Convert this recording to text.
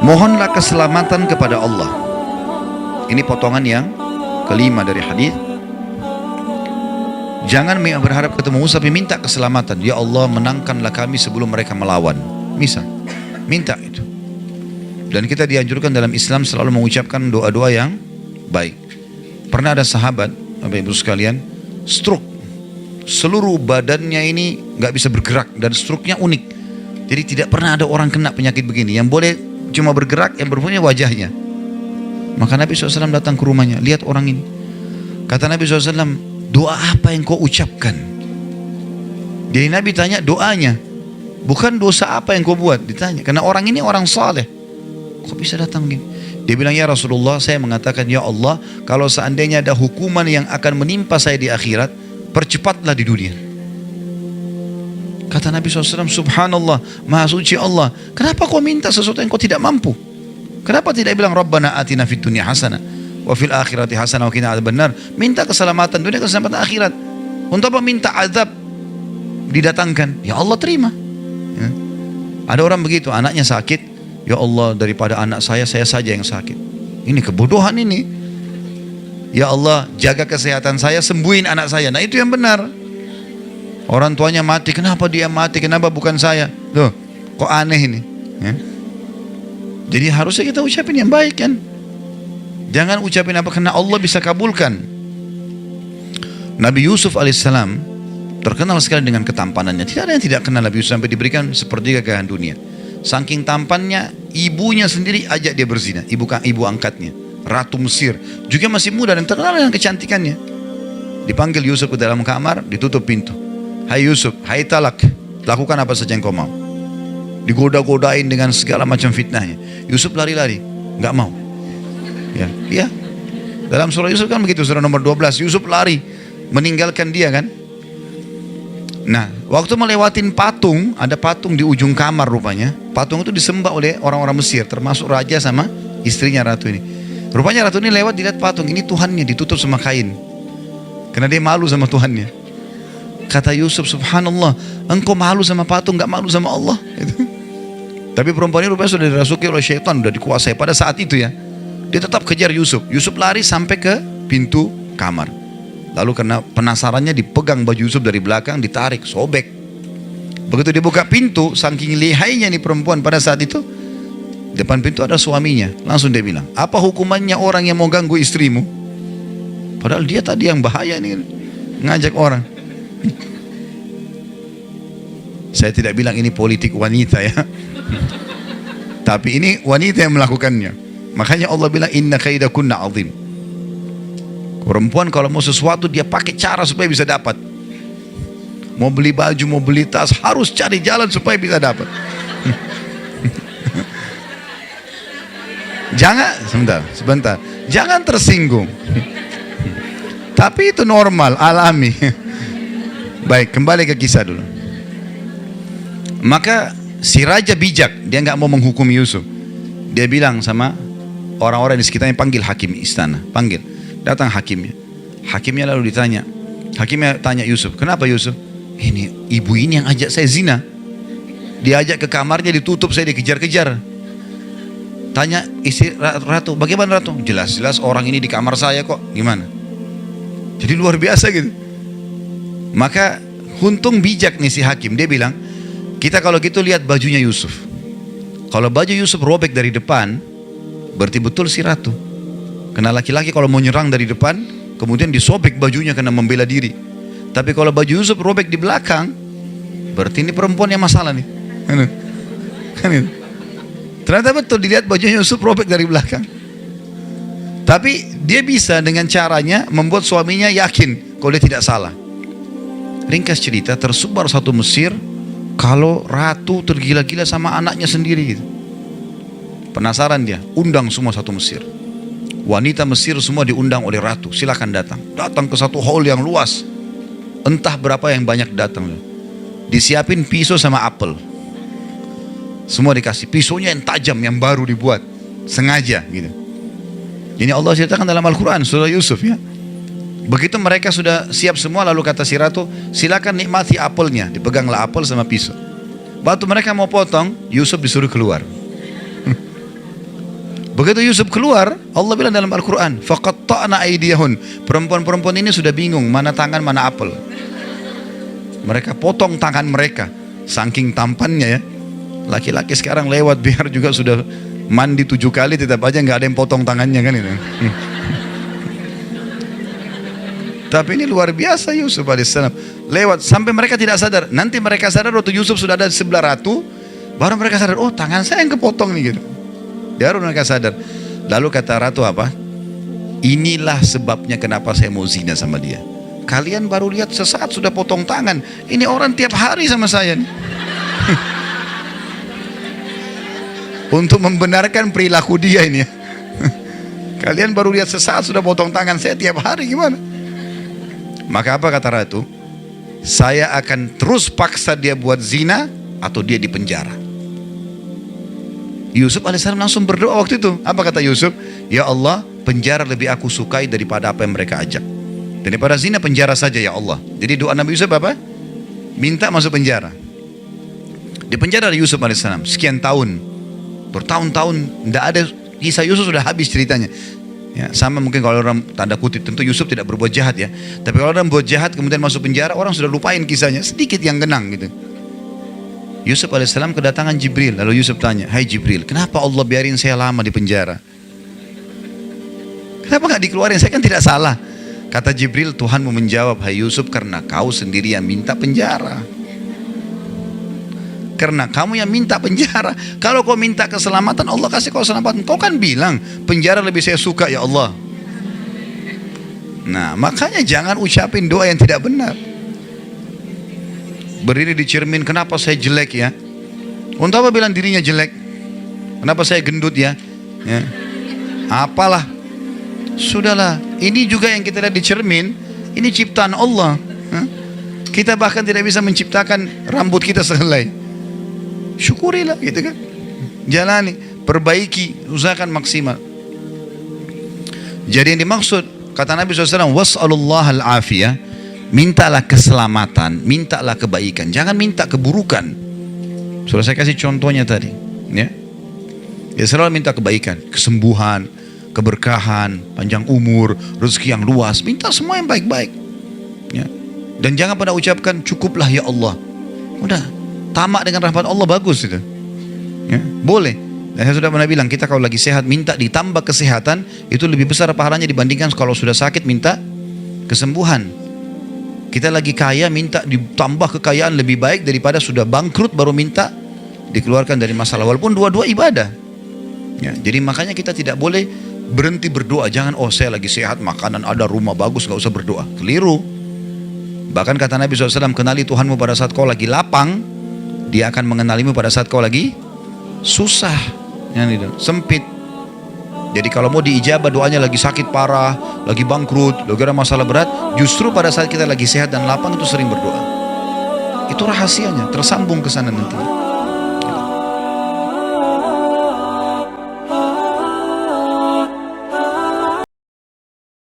Mohonlah keselamatan kepada Allah. Ini potongan yang kelima dari hadis. Jangan berharap ketemu Musa, tapi minta keselamatan. Ya Allah, menangkanlah kami sebelum mereka melawan. Misal, minta itu. Dan kita dianjurkan dalam Islam selalu mengucapkan doa-doa yang baik. Pernah ada sahabat, Bapak Ibu sekalian, stroke. Seluruh badannya ini nggak bisa bergerak dan stroke-nya unik. Jadi tidak pernah ada orang kena penyakit begini. Yang boleh cuma bergerak, yang berpunya wajahnya. Maka Nabi SAW datang ke rumahnya, lihat orang ini. Kata Nabi SAW, doa apa yang kau ucapkan? Jadi Nabi tanya doanya, bukan dosa apa yang kau buat, ditanya. Karena orang ini orang saleh. Kok bisa datang gini? Dia bilang, ya Rasulullah, saya mengatakan, ya Allah, kalau seandainya ada hukuman yang akan menimpa saya di akhirat, percepatlah di dunia. Kata Nabi SAW, subhanallah, maha suci Allah, kenapa kau minta sesuatu yang kau tidak mampu? Kenapa tidak bilang Rabbana atina fid dunya hasanah wa fil akhirati hasanah wa qina adzabannar? Minta keselamatan dunia, keselamatan akhirat. Untuk apa minta azab didatangkan? Ya Allah terima. Ya. Ada orang begitu, anaknya sakit, ya Allah, daripada anak saya saja yang sakit. Ini kebodohan ini. Ya Allah, jaga kesehatan saya, sembuhin anak saya. Nah itu yang benar. Orang tuanya mati, kenapa dia mati? Kenapa bukan saya? Loh, kok aneh ini? Ya. Jadi harusnya kita ucapin yang baik kan. Jangan ucapin apa, karena Allah bisa kabulkan. Nabi Yusuf alaihissalam terkenal sekali dengan ketampanannya. Tidak ada yang tidak kenal Nabi Yusuf sampai diberikan sepertiga kekayaan dunia. Saking tampannya, ibunya sendiri ajak dia berzina. Ibu angkatnya, Ratu Mesir, juga masih muda dan terkenal dengan kecantikannya. Dipanggil Yusuf ke dalam kamar, ditutup pintu. Hai Yusuf, hai talak, lakukan apa saja yang kau mau. Digoda-godain dengan segala macam fitnahnya. Yusuf lari-lari, nggak mau. Ya. Dalam surah Yusuf kan begitu, surah nomor 12. Yusuf lari, meninggalkan dia kan. Nah, waktu melewatin patung, ada patung di ujung kamar rupanya. Patung itu disembah oleh orang-orang Mesir, termasuk raja sama istrinya ratu ini. Rupanya ratu ini lewat, dilihat patung, ini Tuhannya ditutup sama kain. Karena dia malu sama Tuhannya. Kata Yusuf, subhanallah, engkau malu sama patung, gak malu sama Allah. Tapi perempuan ini rupanya sudah dirasuki oleh syaitan, sudah dikuasai pada saat itu ya. Dia tetap kejar Yusuf. Yusuf lari sampai ke pintu kamar. Lalu karena penasarannya dipegang baju Yusuf dari belakang, ditarik, sobek. Begitu dia buka pintu, saking lihainya nih perempuan pada saat itu, depan pintu ada suaminya. Langsung dia bilang, apa hukumannya orang yang mau ganggu istrimu? Padahal dia tadi yang bahaya nih, ngajak orang. Saya tidak bilang ini politik wanita ya. Tapi ini wanita yang melakukannya. Makanya Allah bilang inna kaidakunna azim. Perempuan kalau mau sesuatu dia pakai cara supaya bisa dapat. Mau beli baju, mau beli tas, harus cari jalan supaya bisa dapat. Jangan, sebentar. Jangan tersinggung. Tapi itu normal, alami. Baik, kembali ke kisah dulu. Maka si raja bijak, dia nggak mau menghukum Yusuf. Dia bilang sama orang-orang di sekitarnya, panggil hakim istana, panggil. Datang hakimnya. Hakimnya lalu ditanya. Hakimnya tanya Yusuf, kenapa Yusuf? Ini ibu ini yang ajak saya zina. Diajak ke kamarnya, ditutup, saya dikejar-kejar. Tanya istri ratu, bagaimana ratu? Jelas-jelas orang ini di kamar saya kok, gimana? Jadi luar biasa gitu. Maka untung bijak nih si hakim. Dia bilang, kita kalau gitu lihat bajunya Yusuf. Kalau baju Yusuf robek dari depan, berarti betul si ratu. Karena laki-laki kalau mau nyerang dari depan, kemudian disobek bajunya karena membela diri. Tapi kalau baju Yusuf robek di belakang, berarti ini perempuan yang masalah nih. Kan itu. Ternyata betul, dilihat bajunya Yusuf robek dari belakang. Tapi dia bisa dengan caranya membuat suaminya yakin kalau dia tidak salah. Ringkas cerita, tersebar satu Mesir kalau ratu tergila-gila sama anaknya sendiri gitu. Penasaran dia, undang semua satu Mesir. Wanita Mesir semua diundang oleh ratu, silakan datang. Datang ke satu hall yang luas. Entah berapa yang banyak datang. Disiapin pisau sama apel. Semua dikasih, pisaunya yang tajam, yang baru dibuat. Sengaja gitu. Ini Allah ceritakan dalam Al-Quran, surah Yusuf ya. Begitu mereka sudah siap semua, lalu kata si ratu, silakan nikmati apelnya. Dipeganglah apel sama pisau. Waktu mereka mau potong, Yusuf disuruh keluar. Begitu Yusuf keluar, Allah bilang dalam Al-Quran, faqatta'na aydiyahun. Perempuan-perempuan ini sudah bingung mana tangan mana apel. Mereka potong tangan mereka, saking tampannya ya. Laki-laki sekarang lewat biar juga sudah mandi 7 kali tetap aja nggak ada yang potong tangannya kan itu. Tapi ini luar biasa Yusuf alaihissalam. Lewat sampai mereka tidak sadar. Nanti mereka sadar waktu Yusuf sudah ada di sebelah ratu, baru mereka sadar, oh tangan saya yang kepotong nih gitu. Baru mereka sadar. Lalu kata ratu apa? Inilah sebabnya kenapa saya mau zina sama dia. Kalian baru lihat sesaat sudah potong tangan. Ini orang tiap hari sama saya nih. Untuk membenarkan perilaku dia ini ya. Kalian baru lihat sesaat sudah potong tangan, saya tiap hari gimana? Maka apa kata ratu? Saya akan terus paksa dia buat zina atau dia dipenjara. Yusuf alaihissalam langsung berdoa waktu itu. Apa kata Yusuf? Ya Allah, penjara lebih aku sukai daripada apa yang mereka ajak. Daripada zina, penjara saja ya Allah. Jadi doa Nabi Yusuf apa? Minta masuk penjara. Di penjara Yusuf alaihissalam sekian tahun, bertahun-tahun, tidak ada kisah Yusuf sudah habis ceritanya. Ya, sama mungkin kalau orang tanda kutip, tentu Yusuf tidak berbuat jahat ya. Tapi kalau orang berbuat jahat kemudian masuk penjara, orang sudah lupain kisahnya, sedikit yang genang gitu. Yusuf alaihissalam kedatangan Jibril. Lalu Yusuf tanya, hai Jibril, kenapa Allah biarin saya lama di penjara? Kenapa nggak dikeluarin? Saya kan tidak salah. Kata Jibril, Tuhanmu menjawab, hai Yusuf, karena kau sendiri yang minta penjara. Karena kamu yang minta penjara. Kalau kau minta keselamatan, Allah kasih kau keselamatan. Kau kan bilang penjara lebih saya suka ya Allah. Nah makanya jangan ucapin doa yang tidak benar. Berdiri di cermin, kenapa saya jelek ya? Untuk apa bilang dirinya jelek? Kenapa saya gendut ya? Ya. Apalah. Sudahlah. Ini juga yang kita lihat di cermin, ini ciptaan Allah. Kita bahkan tidak bisa menciptakan rambut kita sehelai. Syukurilah gitu kan. Jalani, perbaiki, usahakan maksimal. Jadi yang dimaksud kata Nabi SAW, was'alullah al-afiyah, mintalah keselamatan, mintalah kebaikan, jangan minta keburukan. Sudah saya kasih contohnya tadi ya. Ya selalu minta kebaikan, kesembuhan, keberkahan, panjang umur, rezeki yang luas, minta semua yang baik-baik ya. Dan jangan pernah ucapkan cukuplah ya Allah. Udah tamak dengan rahmat Allah, bagus itu ya, boleh. Dan saya sudah pernah bilang, kita kalau lagi sehat minta ditambah kesehatan, itu lebih besar pahalanya dibandingkan kalau sudah sakit minta kesembuhan. Kita lagi kaya minta ditambah kekayaan lebih baik daripada sudah bangkrut baru minta dikeluarkan dari masalah, walaupun dua-dua ibadah ya. Jadi makanya kita tidak boleh berhenti berdoa. Jangan, oh saya lagi sehat, makanan ada, rumah bagus, gak usah berdoa. Keliru. Bahkan kata Nabi SAW, kenali Tuhanmu pada saat kau lagi lapang, Dia akan mengenalimu pada saat kau lagi susah ya, sempit. Jadi kalau mau diijabah doanya lagi sakit parah, lagi bangkrut, lagi ada masalah berat, justru pada saat kita lagi sehat dan lapang itu sering berdoa. Itu rahasianya, tersambung ke sana nanti.